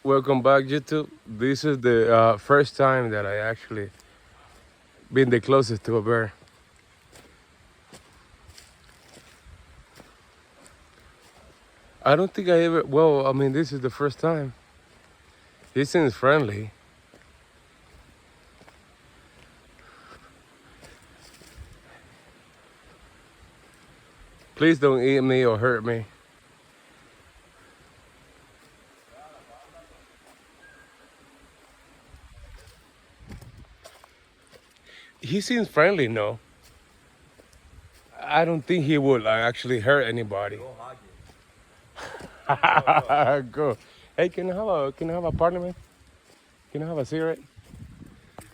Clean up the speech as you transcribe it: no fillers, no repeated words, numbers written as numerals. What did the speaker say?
Welcome back, YouTube. This is the first time that I actually been the closest to a bear. I don't think I ever. Well, I mean, this is the first time. He seems friendly. Please don't eat me or hurt me. He seems friendly, no. I don't think he would actually hurt anybody. Go. Hey, can I have a partner, man? Can I have a cigarette?